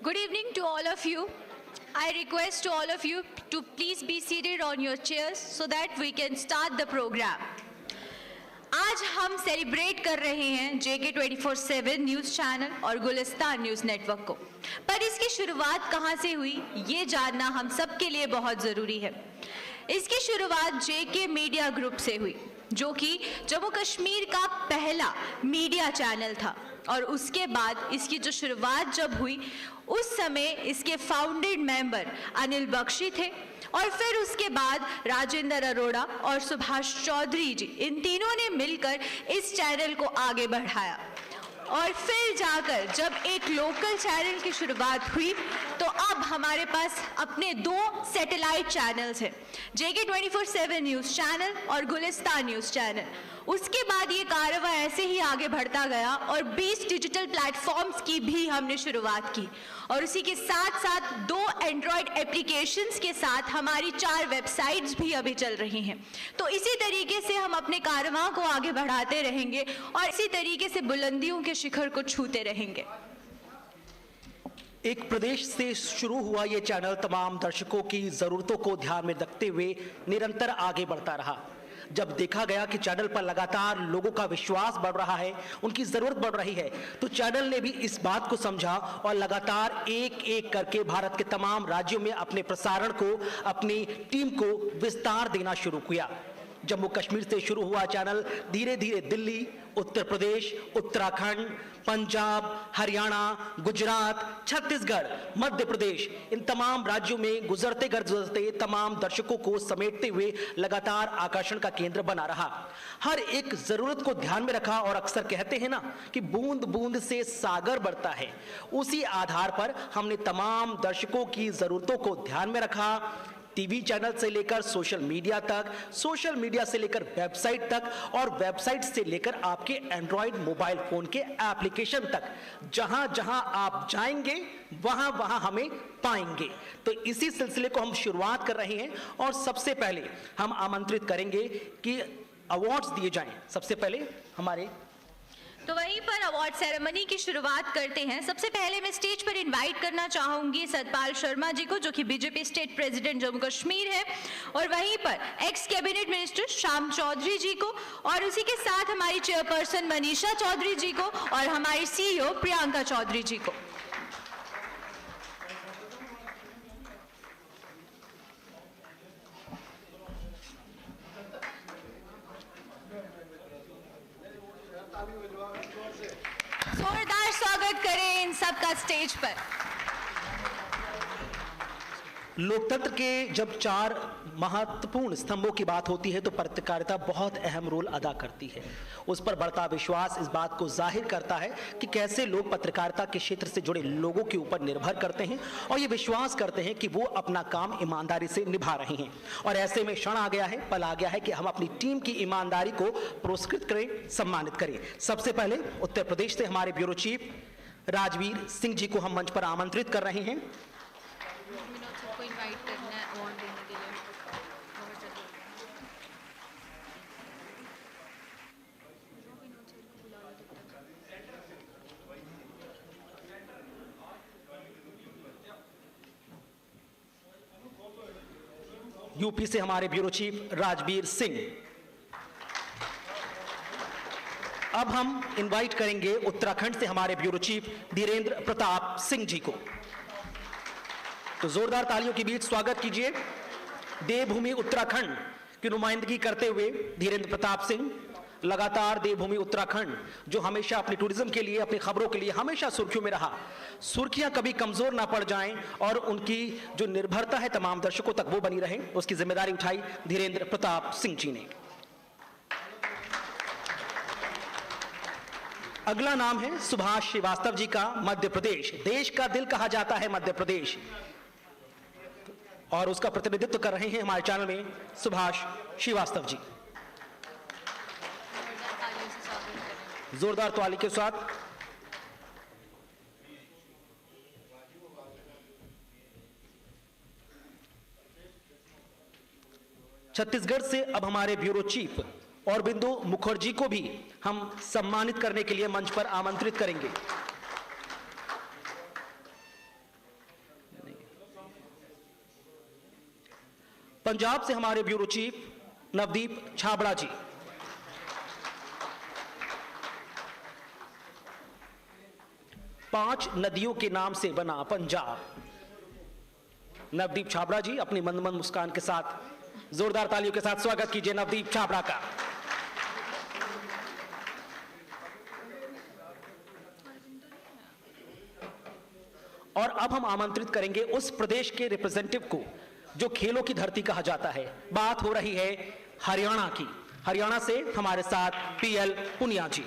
Good evening to all of you. I request to all of you to please be seated on your chairs so that we can start the program. आज हम celebrate कर रहे हैं JK 24/7 news channel और Gulistan news network को, पर इसकी शुरुआत कहाँ से हुई ये जानना हम सब के लिए बहुत ज़रूरी है। इसकी शुरुआत JK मीडिया ग्रुप से हुई, जो कि जम्मू कश्मीर का पहला मीडिया चैनल था, और उसके बाद इसकी जो शुरुआत जब हुई उस समय इसके फाउंडेड मेंबर अनिल बख्शी थे, और फिर उसके बाद राजेंद्र अरोड़ा और सुभाष चौधरी जी, इन तीनों ने मिलकर इस चैनल को आगे बढ़ाया। और फिर जाकर जब एक लोकल चैनल की शुरुआत हुई तो अब हमारे पास अपने 2 सैटेलाइट चैनल्स हैं, JK 24/7 न्यूज़ चैनल और गुलिस्तान न्यूज़ चैनल। उसके बाद ये कारवा ऐसे ही आगे बढ़ता गया और 20 डिजिटल प्लेटफॉर्म्स की भी हमने शुरुआत की, और उसी के साथ साथ 2 एंड्रॉयड एप्लीकेशंस के साथ हमारी 4 वेबसाइट्स भी अभी चल रही हैं। तो इसी तरीके से हम अपने कारवां को आगे बढ़ाते रहेंगे और इसी तरीके से बुलंदियों के शिखर को छूते रहेंगे। एक प्रदेश से शुरू हुआ ये चैनल तमाम दर्शकों की ज़रूरतों को ध्यान में रखते हुए निरंतर आगे बढ़ता रहा। जब देखा गया कि चैनल पर लगातार लोगों का विश्वास बढ़ रहा है, उनकी ज़रूरत बढ़ रही है, तो चैनल ने भी इस बात को समझा और लगातार एक एक करके भारत के तमाम राज्यों में अपने प्रसारण को, अपनी टीम को विस्तार देना शुरू किया। जम्मू कश्मीर से शुरू हुआ चैनल धीरे धीरे दिल्ली, उत्तर प्रदेश, उत्तराखंड, पंजाब, हरियाणा, गुजरात, छत्तीसगढ़, मध्य प्रदेश, इन तमाम राज्यों में गुजरते तमाम दर्शकों को समेटते हुए लगातार आकर्षण का केंद्र बना रहा। हर एक जरूरत को ध्यान में रखा, और अक्सर कहते हैं ना कि बूंद बूंद से सागर बढ़ता है। उसी आधार पर हमने तमाम दर्शकों की जरूरतों को ध्यान में रखा। टीवी चैनल से लेकर सोशल मीडिया तक, सोशल मीडिया से लेकर वेबसाइट तक, और वेबसाइट से लेकर आपके एंड्रॉयड मोबाइल फोन के एप्लीकेशन तक, जहां जहां आप जाएंगे वहां वहां हमें पाएंगे। तो इसी सिलसिले को हम शुरुआत कर रहे हैं, और सबसे पहले हम आमंत्रित करेंगे कि अवार्ड्स दिए जाएं। सबसे पहले हमारे तो वहीं पर अवार्ड सेरेमनी की शुरुआत करते हैं। सबसे पहले मैं स्टेज पर इनवाइट करना चाहूंगी सतपाल शर्मा जी को, जो कि BJP state president Jammu Kashmir है, और वहीं पर ex cabinet minister Shyam Chaudhary ji को, और उसी के साथ हमारी चेयरपर्सन मनीषा चौधरी जी को, और हमारी CEO प्रियंका चौधरी जी को। जोरदार स्वागत करें इन सबका स्टेज पर। लोकतंत्र के जब 4 महत्वपूर्ण स्तंभों की बात होती है तो पत्रकारिता बहुत अहम रोल अदा करती है। उस पर बढ़ता विश्वास इस बात को जाहिर करता है कि कैसे लोग पत्रकारिता के क्षेत्र से जुड़े लोगों के ऊपर निर्भर करते हैं और ये विश्वास करते हैं कि वो अपना काम ईमानदारी से निभा रहे हैं। और ऐसे में क्षण आ गया है, पल आ गया है कि हम अपनी टीम की ईमानदारी को पुरस्कृत करें, सम्मानित करें। सबसे पहले उत्तर प्रदेश से हमारे ब्यूरो चीफ राजवीर सिंह जी को हम मंच पर आमंत्रित कर रहे हैं। इनवाइट करना है अवार्ड देने के लिए। यूपी से हमारे ब्यूरो चीफ राजवीर सिंह। अब हम इनवाइट करेंगे उत्तराखंड से हमारे ब्यूरो चीफ धीरेन्द्र प्रताप सिंह जी को। तो जोरदार तालियों के बीच स्वागत कीजिए देवभूमि उत्तराखंड की नुमाइंदगी करते हुए धीरेन्द्र प्रताप सिंह। लगातार देवभूमि उत्तराखंड जो हमेशा अपनी टूरिज्म के लिए, अपनी खबरों के लिए हमेशा सुर्खियों में रहा, सुर्खियां कभी कमजोर ना पड़ जाएं और उनकी जो निर्भरता है तमाम दर्शकों तक वो बनी रहे, उसकी जिम्मेदारी उठाई धीरेन्द्र प्रताप सिंह जी ने। अगला नाम है सुभाष श्रीवास्तव जी का, मध्य प्रदेश। देश का दिल कहा जाता है मध्य प्रदेश, और उसका प्रतिनिधित्व कर रहे हैं हमारे चैनल में सुभाष श्रीवास्तव जी। जोरदार ताली के साथ। छत्तीसगढ़ से अब हमारे ब्यूरो चीफ औरबिंदु मुखर्जी को भी हम सम्मानित करने के लिए मंच पर आमंत्रित करेंगे। पंजाब से हमारे ब्यूरो चीफ नवदीप छाबड़ा जी। पांच नदियों के नाम से बना पंजाब। नवदीप छाबड़ा जी अपनी मंद मंद मुस्कान के साथ जोरदार तालियों के साथ स्वागत कीजिए नवदीप छाबड़ा का। और अब हम आमंत्रित करेंगे उस प्रदेश के रिप्रेजेंटेटिव को जो खेलों की धरती कहा जाता है। बात हो रही है हरियाणा की। हरियाणा से हमारे साथ पीएल पुनिया जी।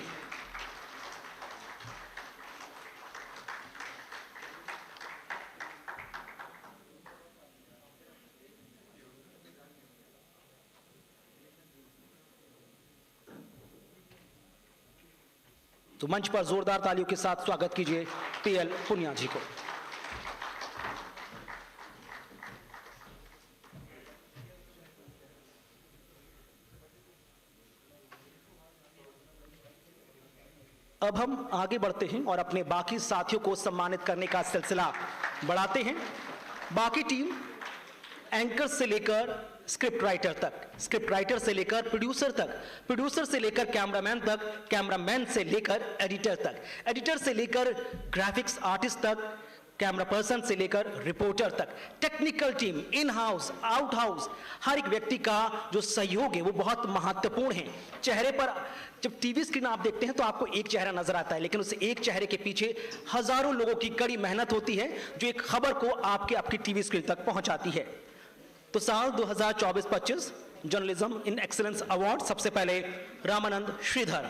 तो मंच पर जोरदार तालियों के साथ स्वागत कीजिए पीएल पुनिया जी को। अब हम आगे बढ़ते हैं और अपने बाकी साथियों को सम्मानित करने का सिलसिला बढ़ाते हैं। बाकी टीम एंकर से लेकर स्क्रिप्ट राइटर तक, स्क्रिप्ट राइटर से लेकर प्रोड्यूसर तक, प्रोड्यूसर से लेकर कैमरामैन तक, कैमरामैन से लेकर एडिटर तक, एडिटर से लेकर ग्राफिक्स आर्टिस्ट तक, कैमरा पर्सन से लेकर रिपोर्टर तक, technical team, in house, out house, हर एक व्यक्ति का जो सहयोग है वो बहुत महत्वपूर्ण है। चेहरे पर जब टीवी स्क्रीन आप देखते हैं तो आपको एक चेहरा नजर आता है, लेकिन उस एक चेहरे के पीछे हजारों लोगों की कड़ी मेहनत होती है जो एक खबर को आपकी टीवी स्क्रीन तक पहुंचाती है। तो साल 2024-25 जर्नलिज्म इन एक्सीलेंस अवार्ड सबसे पहले रामानंद श्रीधर।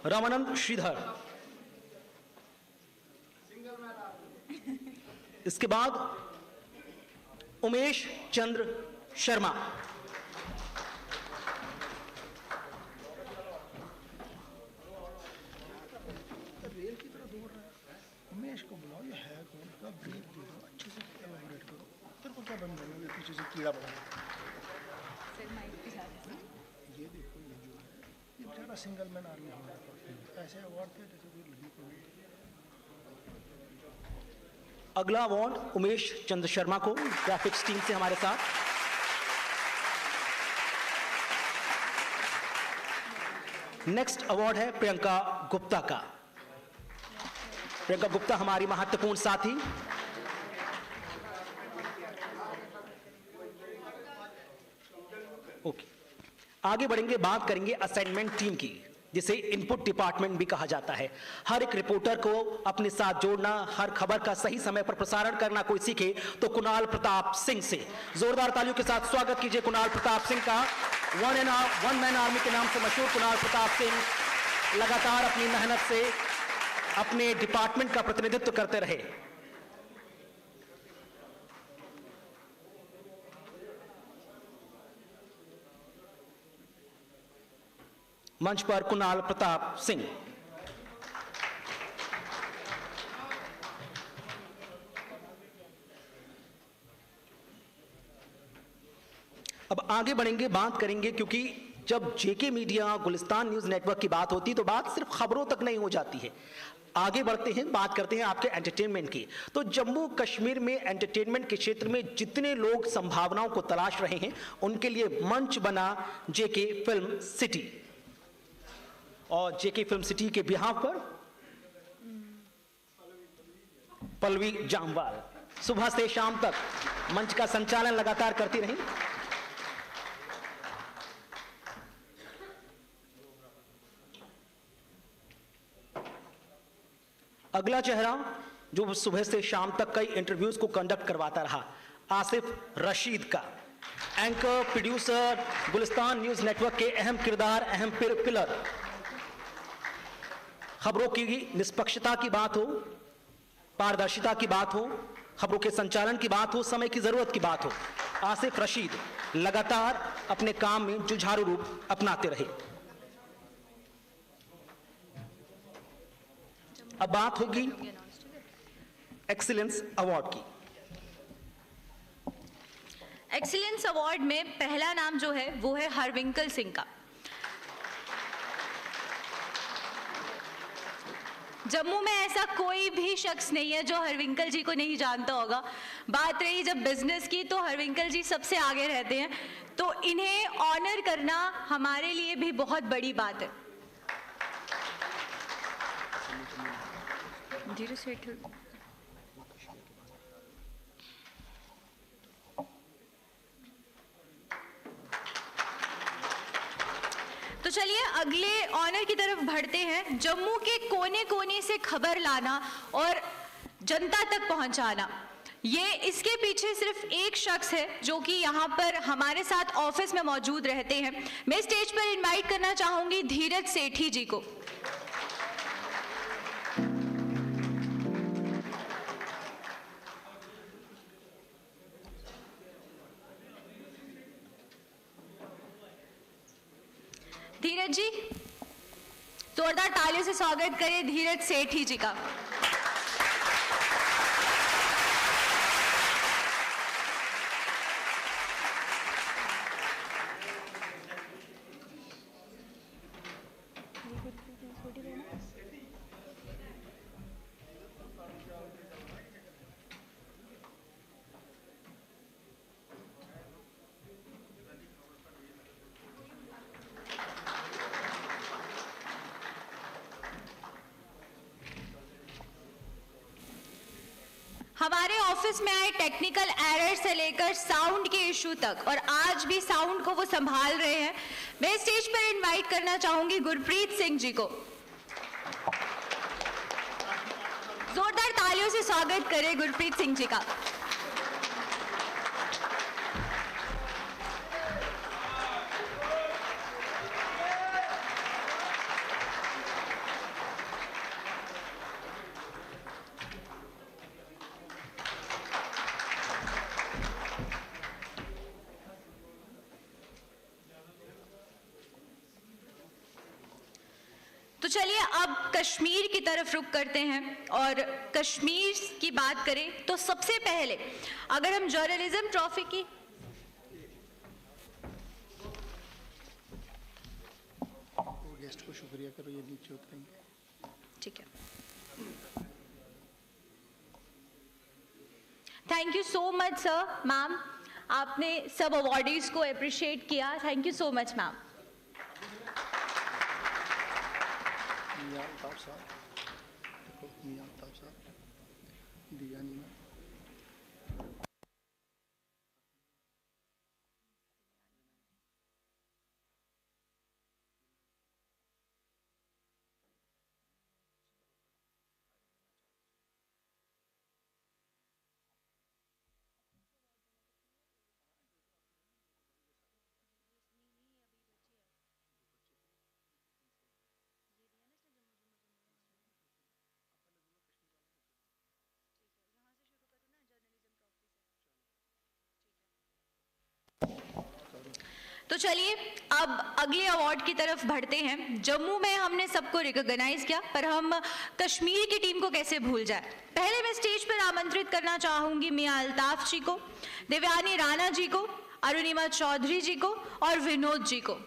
रामानंद श्रीधर। इसके बाद उमेश चंद्र शर्मा। रेल की तरह दौड़ रहा है। उमेश को बुलाओ, ये है कौन का ब्रीफ दे दो, अच्छे से एलाबोरेट करो। तेरे को क्या बन जाएगा पीछे से कीड़ा बना। ये देखो ये जो है ये बेचारा सिंगल मैन आर्मी हमारे पास ऐसे अवार्ड थे जैसे कोई लगी कोई। अगला अवार्ड उमेश चंद्र शर्मा को, ग्राफिक्स टीम से हमारे साथ। नेक्स्ट अवार्ड है प्रियंका गुप्ता का। प्रियंका गुप्ता हमारी महत्वपूर्ण साथी। ओके, आगे बढ़ेंगे, बात करेंगे असाइनमेंट टीम की, जिसे इनपुट डिपार्टमेंट भी कहा जाता है। हर एक रिपोर्टर को अपने साथ जोड़ना, हर खबर का सही समय पर प्रसारण करना कोई सीखे तो कुणाल प्रताप सिंह से जोरदार तालियों के साथ स्वागत कीजिए कुणाल प्रताप सिंह का। वन मैन आर्मी के नाम से मशहूर कुणाल प्रताप सिंह लगातार अपनी मेहनत से अपने डिपार्टमेंट का प्रतिनिधित्व करते रहे। मंच पर कुणाल प्रताप सिंह। अब आगे बढ़ेंगे, बात करेंगे, क्योंकि जब जेके मीडिया, गुलिस्तान न्यूज नेटवर्क की बात होती है तो बात सिर्फ खबरों तक नहीं हो जाती है। आगे बढ़ते हैं, बात करते हैं आपके एंटरटेनमेंट की। तो जम्मू कश्मीर में एंटरटेनमेंट के क्षेत्र में जितने लोग संभावनाओं को तलाश रहे हैं उनके लिए मंच बना जेके फिल्म सिटी। और जेके फिल्म सिटी के बिहाफ पर पल्लवी जामवाल सुबह से शाम तक मंच का संचालन लगातार करती रही। अगला चेहरा जो सुबह से शाम तक कई इंटरव्यूज को कंडक्ट करवाता रहा, आसिफ रशीद का। Anchor, producer, Gulistan news network के अहम किरदार, अहम पिलर। खबरों की निष्पक्षता की बात हो, पारदर्शिता की बात हो, खबरों के संचालन की बात हो, समय की जरूरत की बात हो, आसिफ रशीद लगातार अपने काम में जुझारू रूप अपनाते रहे। अब बात होगी एक्सीलेंस अवार्ड की। एक्सीलेंस अवार्ड में पहला नाम जो है वो है हरविंकल सिंह का। जम्मू में ऐसा कोई भी शख्स नहीं है जो हरविंकल जी को नहीं जानता होगा। बात रही जब बिजनेस की तो हरविंकल जी सबसे आगे रहते हैं, तो इन्हें ऑनर करना हमारे लिए भी बहुत बड़ी बात है। तो चलिए अगले ऑनर की तरफ बढ़ते हैं। जम्मू के कोने कोने से खबर लाना और जनता तक पहुंचाना, ये इसके पीछे सिर्फ एक शख्स है जो कि यहाँ पर हमारे साथ ऑफिस में मौजूद रहते हैं। मैं स्टेज पर इनवाइट करना चाहूंगी धीरज सेठी जी को। धीरज जी, जोरदार तालियों से स्वागत करें धीरज सेठी जी का। हमारे ऑफिस में आए टेक्निकल एरर से लेकर साउंड के इशू तक, और आज भी साउंड को वो संभाल रहे हैं। मैं स्टेज पर इनवाइट करना चाहूंगी गुरप्रीत सिंह जी को। जोरदार तालियों से स्वागत करें गुरप्रीत सिंह जी का। तो चलिए अब कश्मीर की तरफ रुख करते हैं, और कश्मीर की बात करें तो सबसे पहले अगर हम जर्नलिज्म ट्रॉफी की गेस्ट को शुक्रिया करो, ये नीचे उतरेंगे। ठीक है, thank you so much sir. Ma'am, आपने सब अवॉर्डीज को अप्रिशिएट किया, thank you so much ma'am. मियां अल्ताफ साहब, देखो मियां अल्ताफ साहब, दिया नीना। तो चलिए अब अगले अवार्ड की तरफ बढ़ते हैं। जम्मू में हमने सबको रिकॉग्नाइज किया, पर हम कश्मीर की टीम को कैसे भूल जाए। पहले मैं स्टेज पर आमंत्रित करना चाहूंगी मियां अल्ताफ जी को, देवयानी राणा जी को, अरुणिमा चौधरी जी को और विनोद जी को।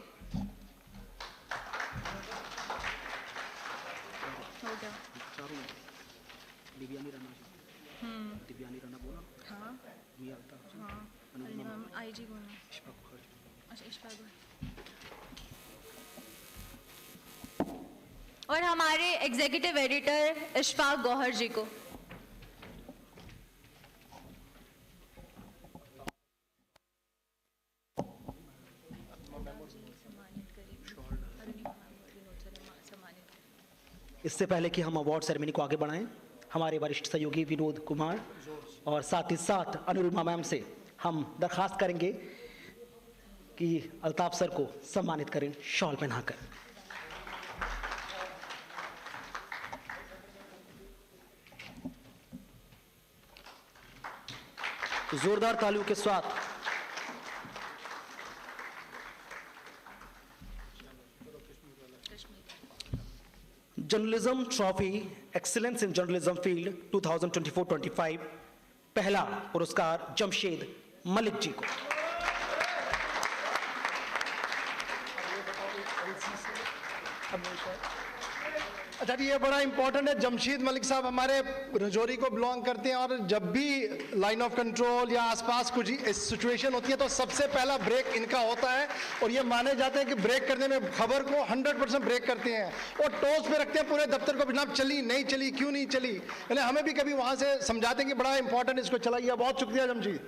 और हमारे एग्जीक्यूटिव एडिटर इशफाक गौहर जी को। इससे पहले कि हम अवार्ड सेरेमनी को आगे बढ़ाएं, हमारे वरिष्ठ सहयोगी विनोद कुमार और साथ ही साथ अनुरिमा मैम से हम दरखास्त करेंगे कि अल्ताफ सर को सम्मानित करें शॉल पहनाकर। जोरदार तालियों के साथ journalism trophy excellence in journalism field 2024-25 पहला पुरस्कार जमशेद मलिक जी को। अच्छा जी, ये बड़ा इंपॉर्टेंट है। जमशीद मलिक साहब हमारे रजौरी को बिलोंग करते हैं, और जब भी लाइन ऑफ कंट्रोल या आसपास कुछ सिचुएशन होती है तो सबसे पहला ब्रेक इनका होता है, और ये माने जाते हैं कि ब्रेक करने में खबर को 100% ब्रेक करते हैं और टोस पे रखते हैं पूरे दफ्तर को, जनाब चली नहीं चली, क्यों नहीं चली, यानी हमें भी कभी वहां से समझाते हैं कि बड़ा इंपॉर्टेंट, इसको चलाइए। बहुत शुक्रिया जमशीद।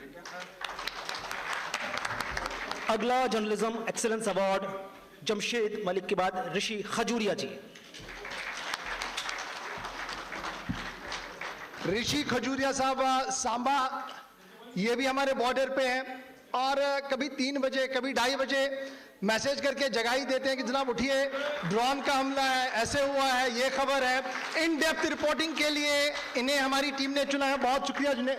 अगला journalism excellence award Jamshed Malik के बाद ऋषि खजूरिया जी। ऋषि खजूरिया साहब सांबा, ये भी हमारे बॉर्डर पे हैं, और कभी 3 बजे कभी 2:30 बजे मैसेज करके जगाई देते हैं कि जनाब उठिए, ड्रोन का हमला है, ऐसे हुआ है, ये खबर है। इन डेप्थ रिपोर्टिंग के लिए इन्हें हमारी टीम ने चुना है। बहुत शुक्रिया जिन्हें।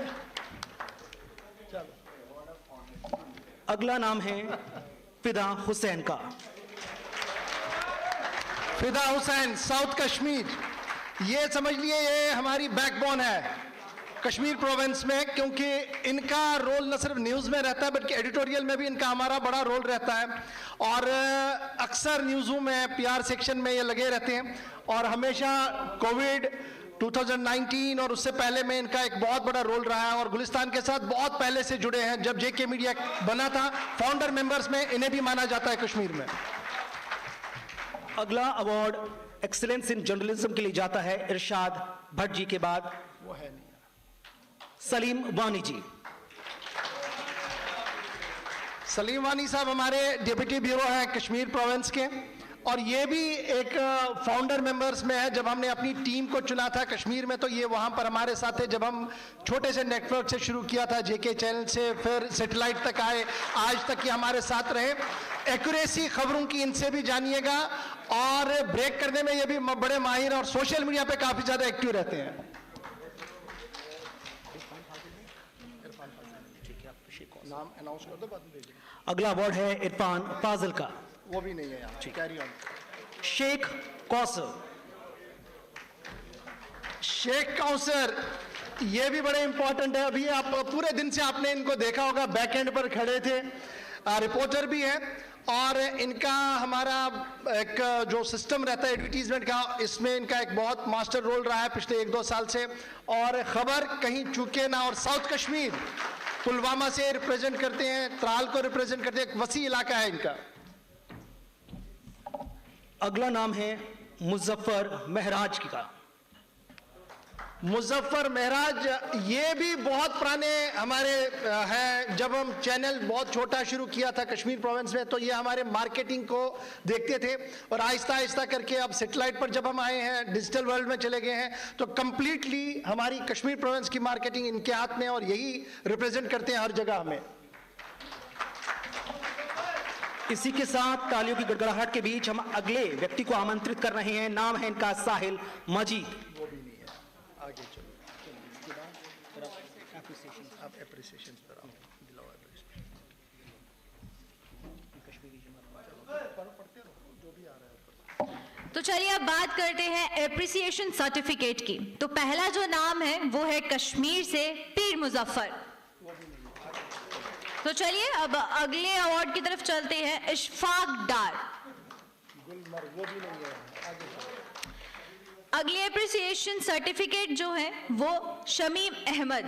अगला नाम है फिदा हुसैन का। फिदा हुसैन, साउथ कश्मीर, ये समझ लिए ये हमारी बैकबोन है कश्मीर प्रोविंस में, क्योंकि इनका रोल न सिर्फ न्यूज़ में रहता है बल्कि एडिटोरियल में भी इनका हमारा बड़ा रोल रहता है, और अक्सर न्यूज़ों में पीआर सेक्शन में ये लगे रहते हैं, और हमेशा कोविड 2019 और उससे पहले में इनका एक बहुत बड़ा रोल रहा है, और गुलिस्तान के साथ बहुत पहले से जुड़े हैं। जब जेके मीडिया बना था, फाउंडर मेंबर्स में इन्हें भी माना जाता है कश्मीर में। अगला अवार्ड एक्सीलेंस इन जर्नलिज्म के लिए जाता है इरशाद भट्ट जी के बाद वो है नहीं सलीम वानी जी। सलीम वानी साहब हमारे डिप्टी ब्यूरो हैं कश्मीर प्रोविंस के, और ये भी एक फाउंडर मेंबर्स में है। जब हमने अपनी टीम को चुना था कश्मीर में तो ये वहाँ पर हमारे साथ थे। जब हम छोटे से नेटवर्क से शुरू किया था, जेके चैनल से, फिर सैटेलाइट तक आए, आज तक ये हमारे साथ रहे। एक्यूरेसी खबरों की इनसे भी जानिएगा, और ब्रेक करने में ये भी बड़े माहिर, और सोशल मीडिया पे काफ़ी ज़्यादा एक्टिव रहते हैं। नाम अनाउंस कर दो, बाद में भेजिए। अगला अवार्ड है इरफान फाजिल का। वो भी नहीं है यहाँ, कैरी ऑन। शेख कौसर। शेख कौसर, ये भी बड़े इंपॉर्टेंट है। अभी आप पूरे दिन से आपने इनको देखा होगा, बैक एंड पर खड़े थे, रिपोर्टर भी हैं, और इनका हमारा एक जो सिस्टम रहता है एडवर्टीजमेंट का, इसमें इनका एक बहुत मास्टर रोल रहा है पिछले 1-2 साल से, और खबर कहीं चूके ना। और साउथ कश्मीर, पुलवामा से रिप्रेजेंट करते हैं, त्राल को रिप्रेजेंट करते हैं, एक वसी इलाका है इनका। अगला नाम है मुजफ्फर महराज का। मुजफ्फर महराज, ये भी बहुत पुराने हमारे हैं। जब हम चैनल बहुत छोटा शुरू किया था कश्मीर प्रोविंस में, तो ये हमारे मार्केटिंग को देखते थे, और आहिस्ता आहिस्ता करके अब सैटेलाइट पर जब हम आए हैं, डिजिटल वर्ल्ड में चले गए हैं, तो कंप्लीटली हमारी कश्मीर प्रोविंस की मार्केटिंग इनके हाथ में, और यही रिप्रेजेंट करते हैं हर जगह हमें। इसी के साथ तालियों की गड़गड़ाहट के बीच हम अगले व्यक्ति को आमंत्रित कर रहे हैं। नाम है इनका साहिल मजीद। वो भी नहीं है, आगे चलो। आप एप्रिसिएशन पर आओ, दिलाओ एप्रिसिएशन। पढ़ते रहो जो भी आ रहा है। तो चलिए अब बात करते हैं एप्रिसिएशन सर्टिफिकेट की। तो पहला जो नाम है वो है कश्मीर से पीर मुजफ्फर। तो चलिए अब अगले अवार्ड की तरफ चलते हैं। इशफाक डार। वो भी नहीं है, आगे चलो। अगली एप्रिसिएशन सर्टिफिकेट जो है वो शमीम अहमद।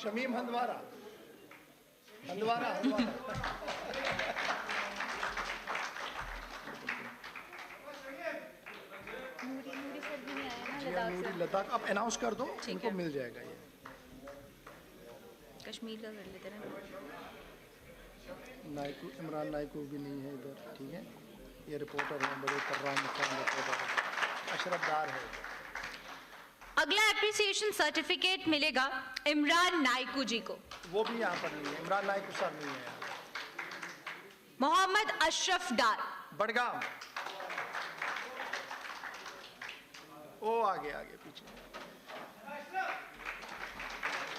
शमीम हंदवारा, हंदवारा। नूरी लद्दाख, आप अनाउंस कर दो, उनको मिल जाएगा ये। कश्मीर का कर लेते हैं। नायकू, इमरान नायकू भी नहीं है इधर, ठीक है। ये रिपोर्टर हैं, बड़े कर्राम रिपोर्टर है। अशरफ डार है। अगला एप्रिसिएशन सर्टिफिकेट मिलेगा इमरान नायकू जी को। वो भी यहाँ पर नहीं है, इमरान नायकू सर नहीं है। मोहम्मद अशरफ डार। बड़गाम। ओ आगे आगे पीछे।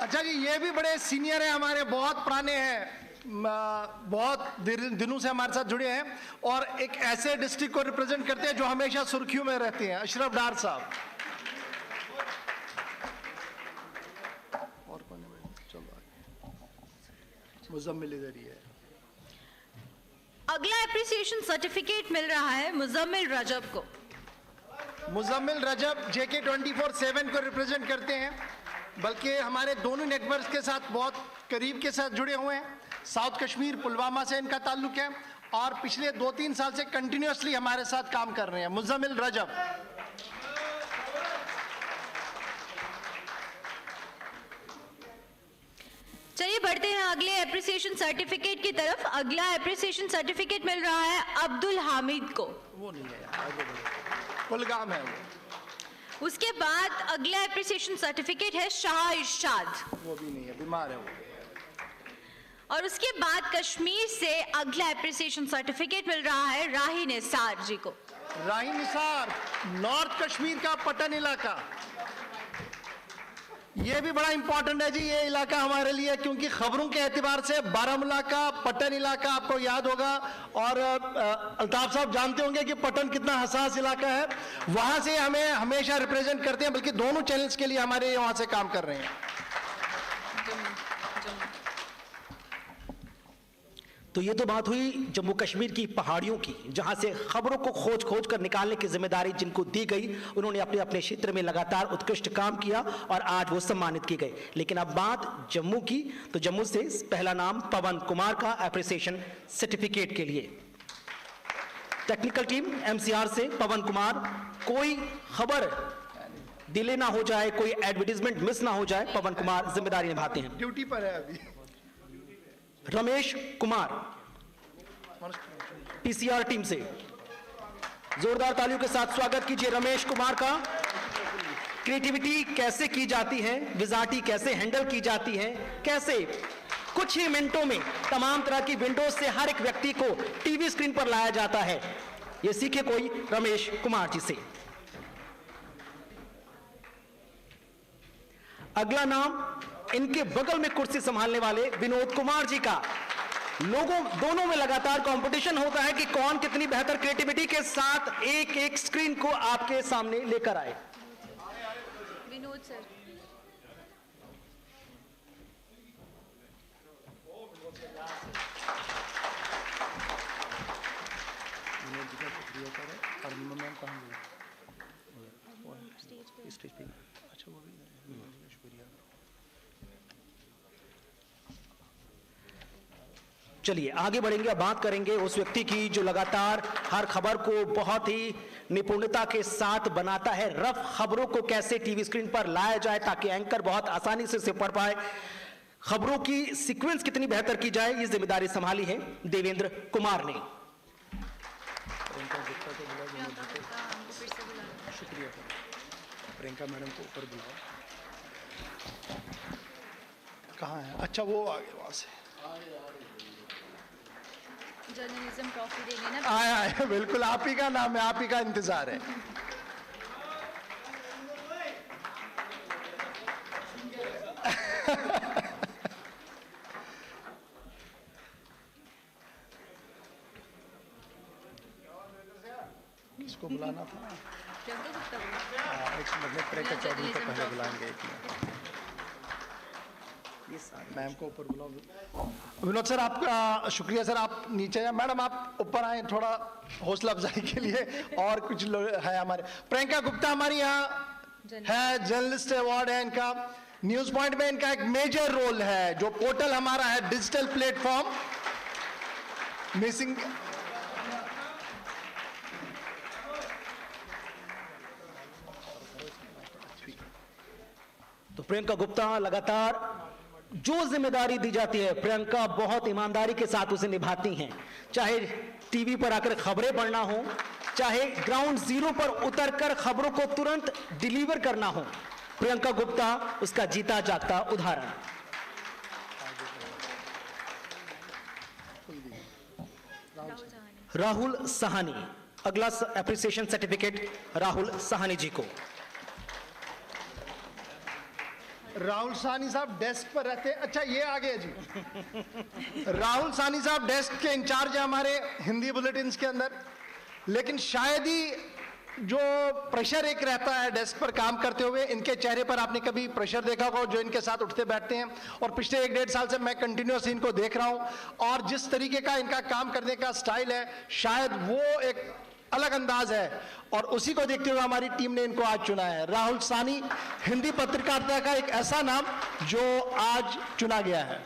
अच्छा जी, ये भी बड़े सीनियर हैं हमारे, बहुत पुराने हैं, बहुत दिनों से हमारे साथ जुड़े हैं, और एक ऐसे डिस्ट्रिक्ट को रिप्रेजेंट करते हैं जो हमेशा सुर्खियों में रहते हैं। अशरफ डार साहब। और कौन है? चलो आगे। मुजम्मिल इधर ही है। अगला एप्रिसिएशन सर्टिफिकेट मिल रहा है मुजम्मिल रजब को। मुजम्मिल रजब JK 24/7 को रिप्रेजेंट करते हैं, बल्कि हमारे दोनों नेटवर्क के साथ बहुत करीब के साथ जुड़े हुए हैं। साउथ कश्मीर पुलवामा से इनका ताल्लुक है और पिछले 2-3 साल से कंटिन्यूसली हमारे साथ काम कर रहे हैं। मुजम्मिल रजब। चलिए बढ़ते हैं अगले एप्रिसिएशन सर्टिफिकेट की तरफ। अगला एप्रिसिएशन सर्टिफिकेट मिल रहा है अब्दुल हामिद को। वो नहीं है यार, कुलगाम है वो। उसके बाद अगला एप्रिसिएशन सर्टिफिकेट है शाह इरशाद। वो भी नहीं है, बीमार है वो। और उसके बाद कश्मीर से अगला एप्रिसिएशन सर्टिफिकेट मिल रहा है राही निसार जी को। राही निसार, नॉर्थ कश्मीर का पटन इलाका। ये भी बड़ा इंपॉर्टेंट है जी ये इलाका हमारे लिए, क्योंकि खबरों के एतबार से बारामूला का पटन इलाका आपको याद होगा, और अल्ताफ साहब जानते होंगे कि पटन कितना हसास इलाका है। वहां से हमें हमेशा रिप्रेजेंट करते हैं, बल्कि दोनों चैनल्स के लिए हमारे वहां से काम कर रहे हैं। तो ये तो बात हुई जम्मू कश्मीर की पहाड़ियों की, जहां से खबरों को खोज खोज कर निकालने की जिम्मेदारी जिनको दी गई, उन्होंने अपने अपने क्षेत्र में लगातार उत्कृष्ट काम किया और आज वो सम्मानित किए गए। लेकिन अब बात जम्मू की, तो जम्मू से पहला नाम पवन कुमार का एप्रिसिएशन सर्टिफिकेट के लिए। टेक्निकल टीम MCR से पवन कुमार, कोई खबर डिले ना हो जाए, कोई एडवर्टीजमेंट मिस ना हो जाए, पवन कुमार जिम्मेदारी निभाते हैं। ड्यूटी पर है अभी। रमेश कुमार PCR टीम से, जोरदार तालियों के साथ स्वागत कीजिए रमेश कुमार का। क्रिएटिविटी कैसे की जाती है, विजार्टी कैसे हैंडल की जाती है, कैसे कुछ ही मिनटों में तमाम तरह की विंडोज से हर एक व्यक्ति को टीवी स्क्रीन पर लाया जाता है, ये सीखे कोई रमेश कुमार जी से। अगला नाम इनके बगल में कुर्सी संभालने वाले विनोद कुमार जी का। लोगों दोनों में लगातार कंपटीशन होता है कि कौन कितनी बेहतर क्रिएटिविटी के साथ एक एक स्क्रीन को आपके सामने लेकर आए। विनोद सर। स्टेज पे अच्छा वो भी चलिए आगे बढ़ेंगे। अब बात करेंगे उस व्यक्ति की जो लगातार हर खबर को बहुत ही निपुणता के साथ बनाता है। रफ खबरों को कैसे टीवी स्क्रीन पर लाया जाए ताकि एंकर बहुत आसानी से पढ़ पाए, खबरों की सीक्वेंस कितनी बेहतर की जाए, ये जिम्मेदारी संभाली है देवेंद्र कुमार ने। शुक्रिया प्रियंका मैडम को ऊपर बुलाओ। कहाँ है? अच्छा वो आगे वहां से जर्नलिज्म ट्रॉफी देंगे ना। आया बिल्कुल, आप ही का नाम है, आप ही का इंतजार है। इसको बुलाना था। एक मिनट, प्रियंका चौधरी को पहले बुलाएंगे। एक मिनट मैम को ऊपर बुलाओ। विनोद सर आपका शुक्रिया सर, आप नीचे हैं। मैडम आप ऊपर आए थोड़ा हौसला अफजाई के लिए। और कुछ लोग है हमारे, प्रियंका गुप्ता हमारी यहाँ है, जर्नलिस्ट अवार्ड है इनका। न्यूज पॉइंट में इनका एक मेजर रोल है, जो पोर्टल हमारा है डिजिटल प्लेटफॉर्म मिसिंग। तो प्रियंका गुप्ता लगातार जो जिम्मेदारी दी जाती है, प्रियंका बहुत ईमानदारी के साथ उसे निभाती हैं। चाहे टीवी पर आकर खबरें पढ़ना हो, चाहे ग्राउंड जीरो पर उतरकर खबरों को तुरंत डिलीवर करना हो, प्रियंका गुप्ता उसका जीता जागता उदाहरण। राहुल सहानी, अगला एप्रिसिएशन सर्टिफिकेट राहुल सहानी जी को। राहुल साहनी साहब डेस्क पर रहते हैं। अच्छा ये आ गए जी। राहुल साहनी साहब डेस्क के इंचार्ज है हमारे हिंदी बुलेटिन्स के अंदर, लेकिन शायद ही जो प्रेशर एक रहता है डेस्क पर काम करते हुए, इनके चेहरे पर आपने कभी प्रेशर देखा होगा जो इनके साथ उठते बैठते हैं, और पिछले 1-1.5 साल से मैं कंटिन्यूअस इनको देख रहा हूं, और जिस तरीके का इनका काम करने का स्टाइल है, शायद वो एक अलग अंदाज है, और उसी को देखते हुए हमारी टीम ने इनको आज चुना है। राहुल सानी, हिंदी पत्रकारिता का एक ऐसा नाम जो आज चुना गया है।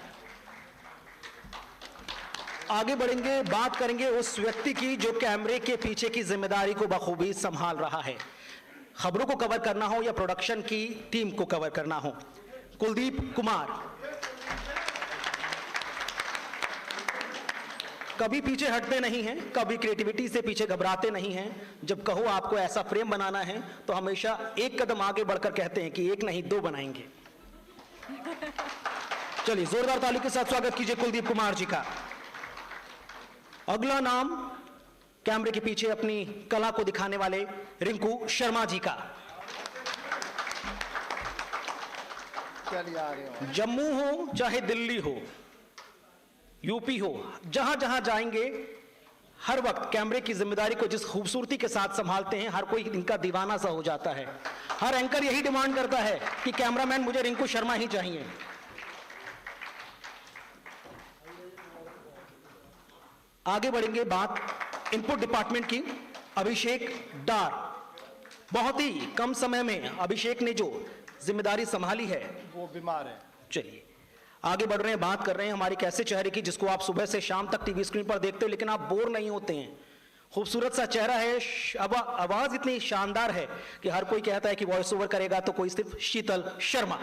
आगे बढ़ेंगे, बात करेंगे उस व्यक्ति की जो कैमरे के पीछे की जिम्मेदारी को बखूबी संभाल रहा है, खबरों को कवर करना हो या प्रोडक्शन की टीम को कवर करना हो। कुलदीप कुमार कभी पीछे हटते नहीं हैं, कभी क्रिएटिविटी से पीछे घबराते नहीं हैं। जब कहो आपको ऐसा फ्रेम बनाना है तो हमेशा एक कदम आगे बढ़कर कहते हैं कि एक नहीं 2 बनाएंगे। चलिए जोरदार ताली के साथ स्वागत कीजिए कुलदीप कुमार जी का। अगला नाम कैमरे के पीछे अपनी कला को दिखाने वाले रिंकू शर्मा जी का। चलिए आ रहे हो। जम्मू हो चाहे दिल्ली हो, यूपी हो, जहां जहां जाएंगे हर वक्त कैमरे की जिम्मेदारी को जिस खूबसूरती के साथ संभालते हैं, हर कोई इनका दीवाना सा हो जाता है। हर एंकर यही डिमांड करता है कि कैमरामैन मुझे रिंकू शर्मा ही चाहिए। आगे बढ़ेंगे, बात इनपुट डिपार्टमेंट की। अभिषेक डार, बहुत ही कम समय में अभिषेक ने जो जिम्मेदारी संभाली है, वो बीमार है। चलिए आगे बढ़ रहे हैं, बात कर रहे हैं हमारे कैसे चेहरे की जिसको आप सुबह से शाम तक टीवी स्क्रीन पर देखते हो लेकिन आप बोर नहीं होते हैं। खूबसूरत सा चेहरा है, आवाज इतनी शानदार है कि हर कोई कहता है कि वॉइस ओवर करेगा तो कोई सिर्फ शीतल शर्मा।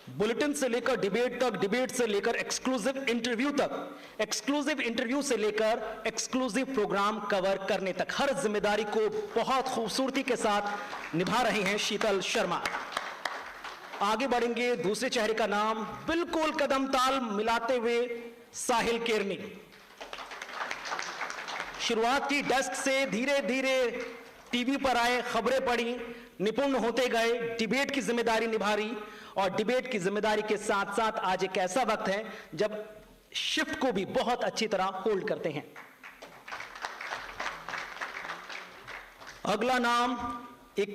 बुलेटिन से लेकर डिबेट तक, डिबेट से लेकर एक्सक्लूसिव इंटरव्यू तक, एक्सक्लूसिव इंटरव्यू से लेकर एक्सक्लूसिव प्रोग्राम कवर करने तक, हर जिम्मेदारी को बहुत खूबसूरती के साथ निभा रहे हैं शीतल शर्मा। आगे बढ़ेंगे, दूसरे चेहरे का नाम बिल्कुल कदम ताल मिलाते हुए साहिल केरनी। शुरुआत की डेस्क से, धीरे धीरे टीवी पर आए, खबरें पढ़ी, निपुण होते गए, डिबेट की जिम्मेदारी निभा रही, और डिबेट की जिम्मेदारी के साथ साथ आज एक ऐसा वक्त है जब शिफ्ट को भी बहुत अच्छी तरह होल्ड करते हैं। अगला नाम एक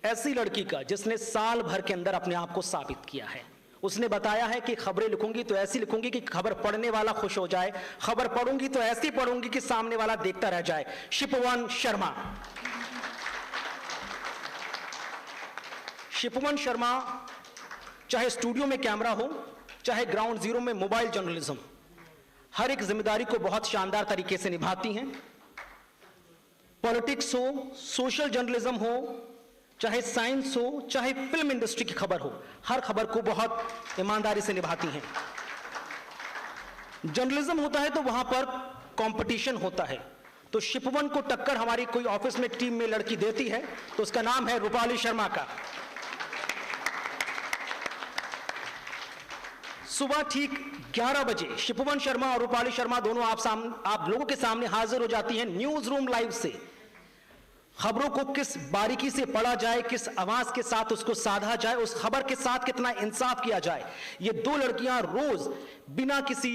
ऐसी लड़की का जिसने साल भर के अंदर अपने आप को साबित किया है। उसने बताया है कि खबरें लिखूंगी तो ऐसी लिखूंगी कि खबर पढ़ने वाला खुश हो जाए, खबर पढ़ूंगी तो ऐसी पढ़ूंगी कि सामने वाला देखता रह जाए। शिपवन शर्मा। शिपवन शर्मा चाहे स्टूडियो में कैमरा हो, चाहे ग्राउंड जीरो में मोबाइल जर्नलिज्म, हर एक जिम्मेदारी को बहुत शानदार तरीके से निभाती हैं। पॉलिटिक्स हो, सोशल जर्नलिज्म हो, चाहे साइंस हो, चाहे फिल्म इंडस्ट्री की खबर हो, हर खबर को बहुत ईमानदारी से निभाती हैं। जर्नलिज्म होता है तो वहां पर कंपटीशन होता है, तो शिपवन को टक्कर हमारी कोई ऑफिस में टीम में लड़की देती है तो उसका नाम है रूपाली शर्मा का। सुबह ठीक 11 बजे शिपवन शर्मा और रूपाली शर्मा दोनों आप लोगों के सामने हाजिर हो जाती हैं न्यूज रूम लाइव से। खबरों को किस बारीकी से पढ़ा जाए, किस आवाज के साथ उसको साधा जाए, उस खबर के साथ कितना इंसाफ किया जाए, ये 2 लड़कियां रोज बिना किसी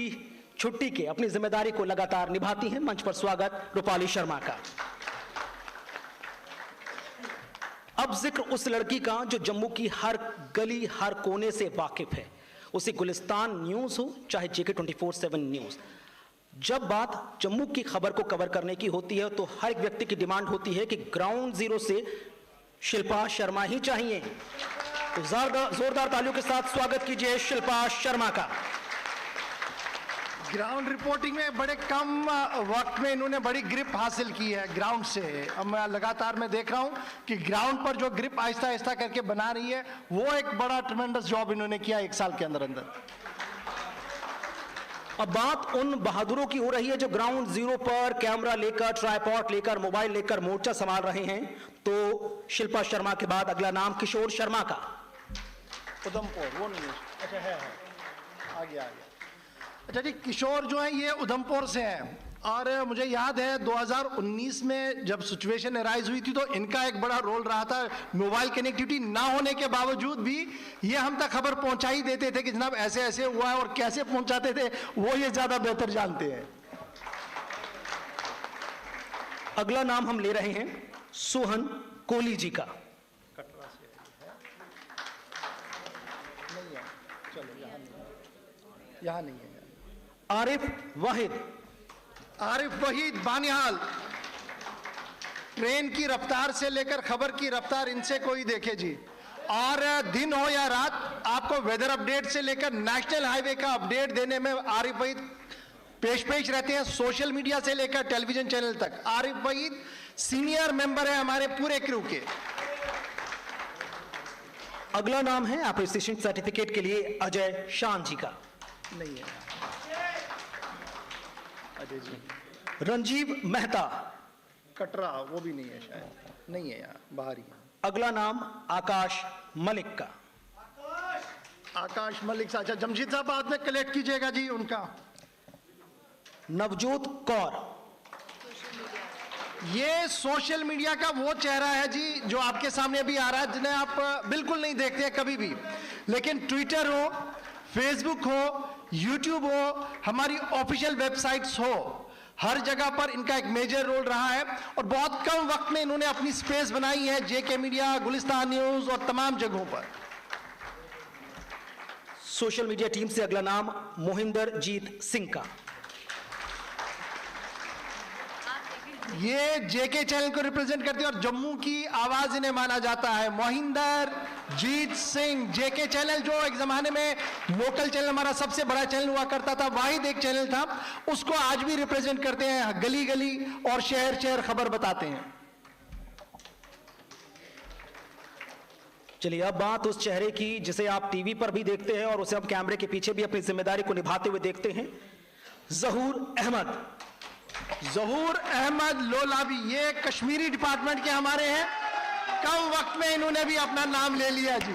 छुट्टी के अपनी जिम्मेदारी को लगातार निभाती हैं। मंच पर स्वागत रूपाली शर्मा का। अब जिक्र उस लड़की का जो जम्मू की हर गली, हर कोने से वाकिफ है, उसे गुलिस्तान न्यूज हो चाहे JK 24/7 न्यूज। जब बात जम्मू की खबर को कवर करने की होती है तो हर एक व्यक्ति की डिमांड होती है कि ग्राउंड जीरो से शिल्पा शर्मा ही चाहिए। तो जोरदार तालियों के साथ स्वागत कीजिए शिल्पा शर्मा का। ग्राउंड रिपोर्टिंग में बड़े कम वक्त में इन्होंने बड़ी ग्रिप हासिल की है ग्राउंड से। अब मैं लगातार देख रहा हूं कि ग्राउंड पर जो ग्रिप आहिस्ता आहिस्ता करके बना रही है, वो एक बड़ा ट्रेमेंडस जॉब इन्होंने किया 1 साल के अंदर अंदर। अब बात उन बहादुरों की हो रही है जो ग्राउंड जीरो पर कैमरा लेकर, ट्राइपॉड लेकर, मोबाइल लेकर मोर्चा संभाल रहे हैं। तो शिल्पा शर्मा के बाद अगला नाम किशोर शर्मा का। उधमपुर वो नहीं है, अच्छा है आ गया। अच्छा जी, किशोर जो है ये उधमपुर से हैं और मुझे याद है 2019 में जब सिचुएशन अराइज हुई थी तो इनका एक बड़ा रोल रहा था। मोबाइल कनेक्टिविटी ना होने के बावजूद भी ये हम तक खबर पहुंचा ही देते थे कि जनाब ऐसे ऐसे हुआ है, और कैसे पहुंचाते थे वो ये ज्यादा बेहतर जानते हैं। अगला नाम हम ले रहे हैं सोहन कोहली जी का। यहाँ नहीं है। आरिफ वाहिद। आरिफ वहीद बानिहाल। ट्रेन की रफ्तार से लेकर खबर की रफ्तार इनसे कोई देखे जी। और दिन हो या रात आपको वेदर अपडेट से लेकर नेशनल हाईवे का अपडेट देने में आरिफ वहीद पेश रहते हैं। सोशल मीडिया से लेकर टेलीविजन चैनल तक आरिफ वहीद सीनियर मेंबर है हमारे पूरे क्रू के। अगला नाम है एप्रिसिएशन सर्टिफिकेट के लिए अजय शान जी का। नहीं है अजय जी। रंजीव मेहता। कटरा, वो भी नहीं है शायद, नहीं है यहाँ, बाहर ही है। अगला नाम आकाश मलिक का। आकाश मलिक साहब, जमशीद साहब बाद में कलेक्ट कीजिएगा जी उनका। नवजोत कौर। ये सोशल मीडिया का वो चेहरा है जी जो आपके सामने अभी आ रहा है, जिन्हें आप बिल्कुल नहीं देखते हैं कभी भी, लेकिन ट्विटर हो, फेसबुक हो, यूट्यूब हो, हमारी ऑफिशियल वेबसाइट्स हो, हर जगह पर इनका एक मेजर रोल रहा है। और बहुत कम वक्त में इन्होंने अपनी स्पेस बनाई है जेके मीडिया, गुलिस्तान न्यूज और तमाम जगहों पर। सोशल मीडिया टीम से अगला नाम मोहिंदर जीत सिंह का। ये जेके चैनल को रिप्रेजेंट करते हैं और जम्मू की आवाज इन्हें माना जाता है। मोहिंदर जीत सिंह, जेके चैनल जो एक जमाने में लोकल चैनल हमारा सबसे बड़ा चैनल हुआ करता था, वाहिद एक चैनल था, उसको आज भी रिप्रेजेंट करते हैं। गली गली और शहर शहर खबर बताते हैं। चलिए अब बात उस चेहरे की जिसे आप टीवी पर भी देखते हैं और उसे हम कैमरे के पीछे भी अपनी जिम्मेदारी को निभाते हुए देखते हैं। जहूर अहमद। जहूर अहमद लोलावी, ये कश्मीरी डिपार्टमेंट के हमारे हैं। कम वक्त में इन्होंने भी अपना नाम ले लिया जी।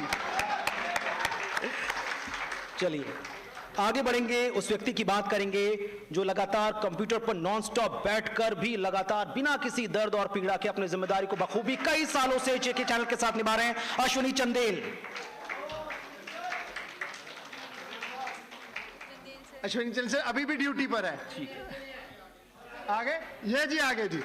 चलिए आगे बढ़ेंगे, उस व्यक्ति की बात करेंगे जो लगातार कंप्यूटर पर नॉन स्टॉप बैठकर भी लगातार बिना किसी दर्द और पीड़ा के अपनी जिम्मेदारी को बखूबी कई सालों से जेके चैनल के साथ निभा रहे हैं, अश्विनी चंदेल। अश्विनी चंदेल से अभी भी ड्यूटी पर है। ठीक है, आगे ये जी, आगे जी,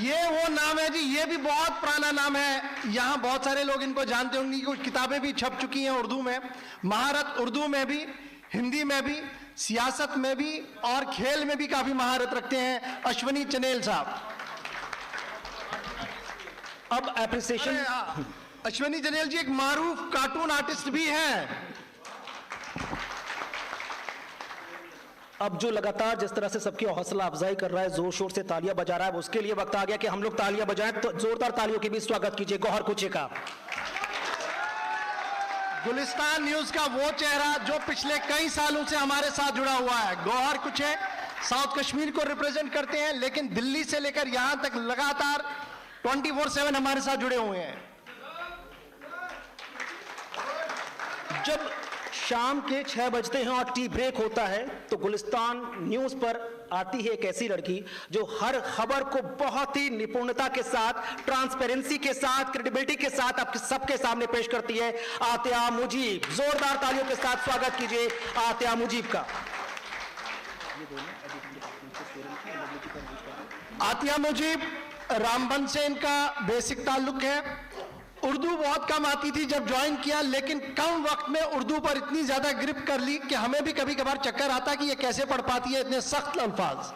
ये वो नाम है जी, ये भी बहुत पुराना नाम है। यहाँ बहुत सारे लोग इनको जानते होंगे, कुछ किताबें भी छप चुकी हैं उर्दू में। महारत उर्दू में भी, हिंदी में भी, सियासत में भी और खेल में भी काफी महारत रखते हैं अश्विनी चंदेल साहब। अब एप्रिसिएशन, अश्विनी चंदेल जी एक मारूफ कार्टून आर्टिस्ट भी हैं। अब जो लगातार जिस तरह से सबकी हौसला अफजाई कर रहा है, जोर शोर से तालियां बजा रहा है, उसके लिए वक्त आ गया कि हम लोग तालियां बजाएं। तो जोरदार तालियों के भी स्वागत कीजिए गौहर कुचे का। गुलिस्तान न्यूज का वो चेहरा जो पिछले कई सालों से हमारे साथ जुड़ा हुआ है। गौहर कुचे साउथ कश्मीर को रिप्रेजेंट करते हैं, लेकिन दिल्ली से लेकर यहां तक लगातार 24/7 हमारे साथ जुड़े हुए हैं। जब शाम के 6 बजते हैं और टी ब्रेक होता है तो गुलिस्तान न्यूज पर आती है एक ऐसी लड़की जो हर खबर को बहुत ही निपुणता के साथ, ट्रांसपेरेंसी के साथ, क्रेडिबिलिटी के साथ आपके सबके सामने पेश करती है, आतिया मुजीब। जोरदार तालियों के साथ स्वागत कीजिए आतिया मुजीब का। आतिया मुजीब रामबन से इनका बेसिक ताल्लुक है। उर्दू बहुत कम आती थी जब ज्वाइन किया, लेकिन कम वक्त में उर्दू पर इतनी ज्यादा ग्रिप कर ली कि हमें भी कभी कभार चक्कर आता कि ये कैसे पढ़ पाती है इतने सख्त अल्फाज।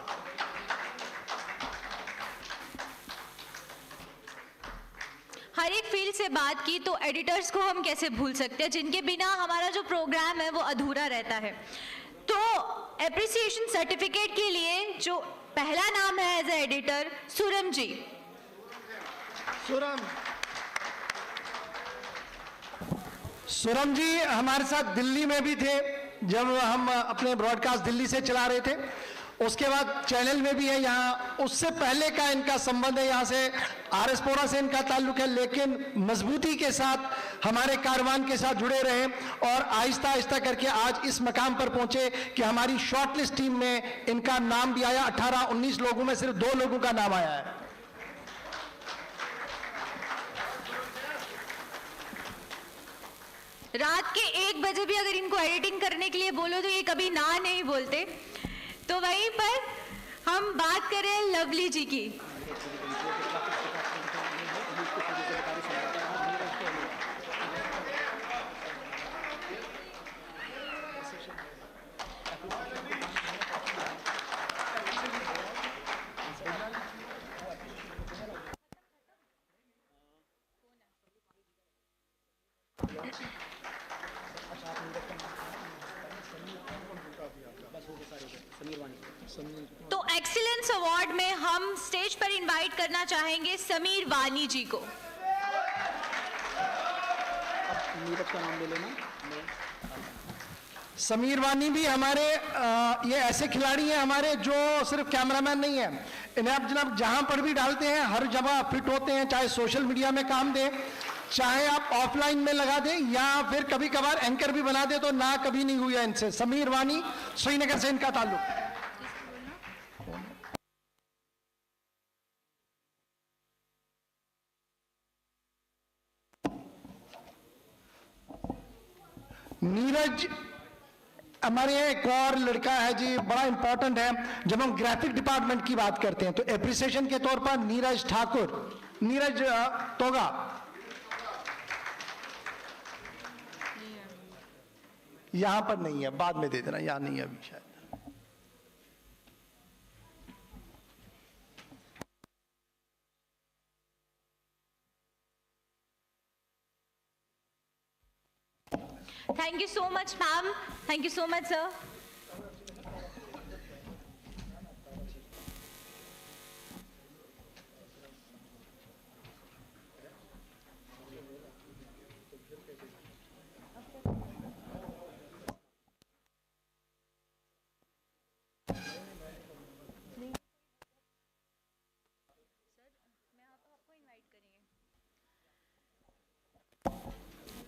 हर एक फील्ड से बात की तो एडिटर्स को हम कैसे भूल सकते हैं, जिनके बिना हमारा जो प्रोग्राम है वो अधूरा रहता है। तो एप्रिसिएशन सर्टिफिकेट के लिए जो पहला नाम है एज ए एडिटर, सुरम जी। सुरम जी हमारे साथ दिल्ली में भी थे जब हम अपने ब्रॉडकास्ट दिल्ली से चला रहे थे, उसके बाद चैनल में भी है यहाँ, उससे पहले का इनका संबंध है, यहाँ से आरएसपुरा से इनका ताल्लुक है, लेकिन मजबूती के साथ हमारे कारवान के साथ जुड़े रहे और आहिस्ता आहिस्ता करके आज इस मकाम पर पहुंचे कि हमारी शॉर्टलिस्ट टीम में इनका नाम भी आया। 18-19 लोगों में सिर्फ 2 लोगों का नाम आया है। रात के 1 बजे भी अगर इनको एडिटिंग करने के लिए बोलो तो ये कभी ना नहीं बोलते। तो वहीं पर हम बात करें लवली जी की। तो एक्सीलेंस अवार्ड में हम स्टेज पर इनवाइट करना चाहेंगे समीर वानी जी को। नीरज का नाम ले लेना। समीर वानी भी हमारे ये ऐसे खिलाड़ी हैं हमारे जो सिर्फ कैमरामैन नहीं है, इन्हें आप जनाब जहां पर भी डालते हैं हर जगह फिट होते हैं, चाहे सोशल मीडिया में काम दें, चाहे आप ऑफलाइन में लगा दें या फिर कभी कभार एंकर भी बना दे, तो ना कभी नहीं हुई है इनसे। समीर वानी, श्रीनगर से इनका ताल्लुक। नीरज हमारे यहाँ एक और लड़का है जी, बड़ा इंपॉर्टेंट है जब हम ग्राफिक डिपार्टमेंट की बात करते हैं, तो एप्रिसिएशन के तौर पर नीरज ठाकुर, नीरज तोगा, यहां पर नहीं है, बाद में दे देना, यहां नहीं है अभी शायद। Thank you so much, ma'am. Thank you so much, sir.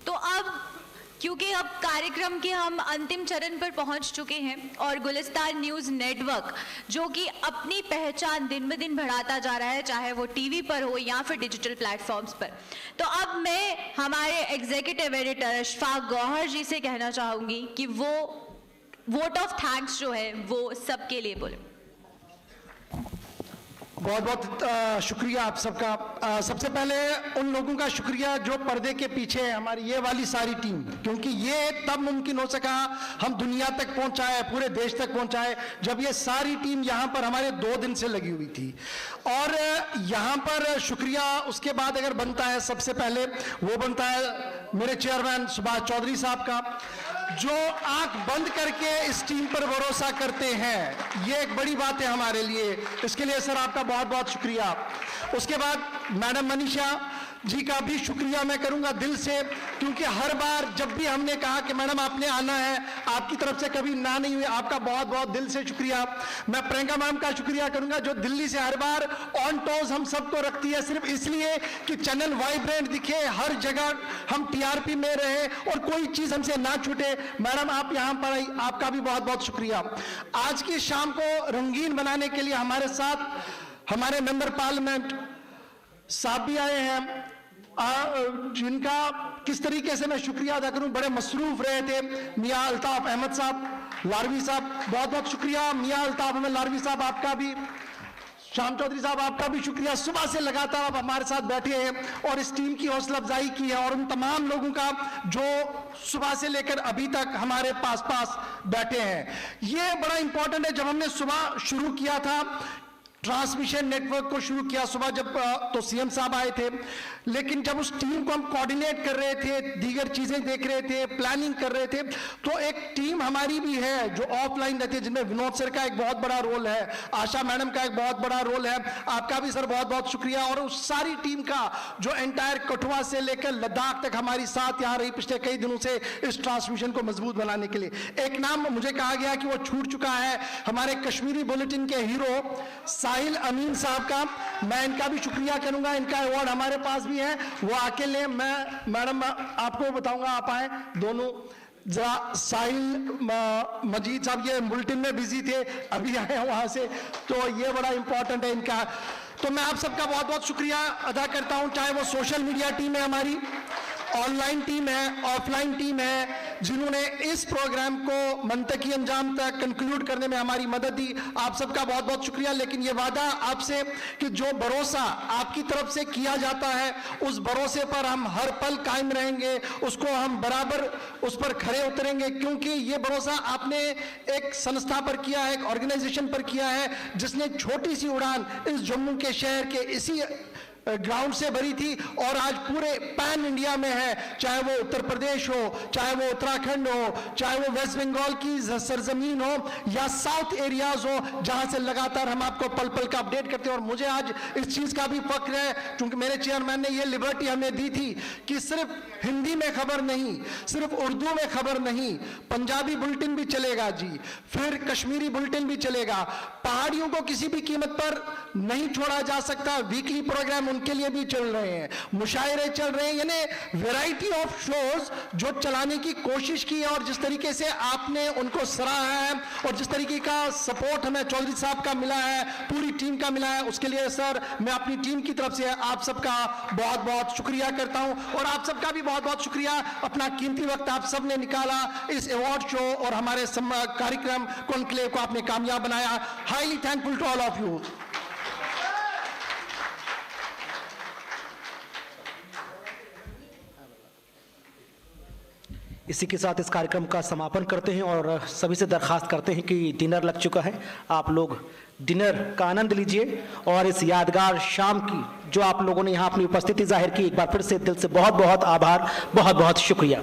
तो अब क्योंकि अब कार्यक्रम के हम अंतिम चरण पर पहुंच चुके हैं और गुलिस्तान न्यूज़ नेटवर्क जो कि अपनी पहचान दिन ब दिन बढ़ाता जा रहा है, चाहे वो टीवी पर हो या फिर डिजिटल प्लेटफॉर्म्स पर, तो अब मैं हमारे एग्जीक्यूटिव एडिटर अशफाक गौहर जी से कहना चाहूँगी कि वो वोट ऑफ थैंक्स जो है वो सबके लिए बोले। बहुत बहुत शुक्रिया आप सबका। सबसे पहले उन लोगों का शुक्रिया जो पर्दे के पीछे है, हमारी ये वाली सारी टीम, क्योंकि ये तब मुमकिन हो सका, हम दुनिया तक पहुंचाए, पूरे देश तक पहुंचाए, जब ये सारी टीम यहाँ पर हमारे 2 दिन से लगी हुई थी। और यहाँ पर शुक्रिया उसके बाद अगर बनता है, सबसे पहले वो बनता है मेरे चेयरमैन सुभाष चौधरी साहब का, जो आंख बंद करके इस टीम पर भरोसा करते हैं। ये एक बड़ी बात है हमारे लिए, इसके लिए सर आपका बहुत बहुत शुक्रिया। उसके बाद मैडम मनीषा जी का भी शुक्रिया मैं करूंगा दिल से, क्योंकि हर बार जब भी हमने कहा कि मैडम आपने आना है, आपकी तरफ से कभी ना नहीं हुई, आपका बहुत बहुत दिल से शुक्रिया। मैं प्रियंका मैम का शुक्रिया करूंगा जो दिल्ली से हर बार ऑन टॉस हम सबको रखती है, सिर्फ इसलिए कि चैनल वाइब्रेंट दिखे, हर जगह हम टीआरपी में रहे और कोई चीज हमसे ना छूटे। मैडम आप यहाँ पर आई, आपका भी बहुत बहुत शुक्रिया। आज की शाम को रंगीन बनाने के लिए हमारे साथ हमारे मेंबर पार्लियामेंट साहब भी आए हैं, जिनका किस तरीके से मैं शुक्रिया अदा करूं, बड़े मसरूफ रहे थे। मियां अल्ताफ अहमद साहब लारवी साहब, बहुत बहुत शुक्रिया। मियां अल्ताफ अहमद लारवी साहब आपका भी, श्याम चौधरी साहब आपका भी शुक्रिया। सुबह से लगातार आप हमारे साथ बैठे हैं और इस टीम की हौसला अफजाई की है, और उन तमाम लोगों का जो सुबह से लेकर अभी तक हमारे पास बैठे हैं। ये बड़ा इंपॉर्टेंट है। जब हमने सुबह शुरू किया था ट्रांसमिशन नेटवर्क को शुरू किया सुबह जब तो सीएम साहब आए थे, लेकिन जब उस टीम को हम कोऑर्डिनेट कर रहे थे, दीगर चीजें देख रहे थे, प्लानिंग कर रहे थे, तो एक टीम हमारी भी है जो ऑफलाइन रहती है, जिनमें विनोद सर का एक बहुत बड़ा रोल है, आशा मैडम का एक बहुत बड़ा रोल है, आपका भी सर बहुत बहुत शुक्रिया, और उस सारी टीम का जो एंटायर कठुआ से लेकर लद्दाख तक हमारी साथ यहाँ रही पिछले कई दिनों से इस ट्रांसमिशन को मजबूत बनाने के लिए। एक नाम मुझे कहा गया कि वो छूट चुका है, हमारे कश्मीरी बुलेटिन के हीरो साहिल अमीन साहब का, मैं इनका भी शुक्रिया करूंगा, इनका अवार्ड हमारे पास भी है, वो आके ले, मैं मैडम आपको बताऊंगा, आप आए दोनों जरा। साहिल मजीद साहब ये बुलेटिन में बिजी थे, अभी आए हैं वहां से, तो ये बड़ा इंपॉर्टेंट है इनका। तो मैं आप सबका बहुत बहुत शुक्रिया अदा करता हूं, चाहे वो सोशल मीडिया टीम है हमारी, ऑनलाइन टीम है, ऑफलाइन टीम है, जिन्होंने इस प्रोग्राम को मंतकी अंजाम तक कंक्लूड करने में हमारी मदद दी, आप सबका बहुत बहुत शुक्रिया। लेकिन ये वादा आपसे कि जो भरोसा आपकी तरफ से किया जाता है, उस भरोसे पर हम हर पल कायम रहेंगे, उसको हम बराबर उस पर खरे उतरेंगे, क्योंकि ये भरोसा आपने एक संस्था पर किया है, एक ऑर्गेनाइजेशन पर किया है, जिसने छोटी सी उड़ान इस जम्मू के शहर के इसी ग्राउंड से भरी थी और आज पूरे पैन इंडिया में है, चाहे वो उत्तर प्रदेश हो, चाहे वो उत्तराखंड हो, चाहे वो वेस्ट बंगाल की सरजमीन हो या साउथ एरियाज हो, जहां से लगातार हम आपको पल पल का अपडेट करते हैं। और मुझे आज इस चीज का भी फक्र है, क्योंकि मेरे चेयरमैन ने ये लिबर्टी हमें दी थी कि सिर्फ हिंदी में खबर नहीं, सिर्फ उर्दू में खबर नहीं, पंजाबी बुलेटिन भी चलेगा जी, फिर कश्मीरी बुलेटिन भी चलेगा, पहाड़ियों को किसी भी कीमत पर नहीं छोड़ा जा सकता, वीकली प्रोग्राम उनके लिए भी चल रहे हैं, मुशायरे चल रहे हैं, यानी वैरायटी ऑफ शोज जो चलाने की कोशिश की है। और जिस तरीके से आपने उनको सराहा है और जिस तरीके का सपोर्ट हमें चौधरी साहब का मिला है, पूरी टीम का मिला है, उसके लिए सर मैं अपनी टीम की तरफ से आप सबका बहुत बहुत शुक्रिया करता हूं। और आप सबका भी बहुत बहुत शुक्रिया, अपना कीमती वक्त आप सब ने निकाला इस अवार्ड शो और हमारे कार्यक्रम कॉन्क्लेव को आपने कामयाब बनाया। Highly thankful to all of you. इसी के साथ इस कार्यक्रम का समापन करते हैं और सभी से दरखास्त करते हैं कि डिनर लग चुका है, आप लोग डिनर का आनंद लीजिए और इस यादगार शाम की जो आप लोगों ने यहाँ अपनी उपस्थिति जाहिर की, एक बार फिर से दिल से बहुत बहुत आभार, बहुत बहुत शुक्रिया।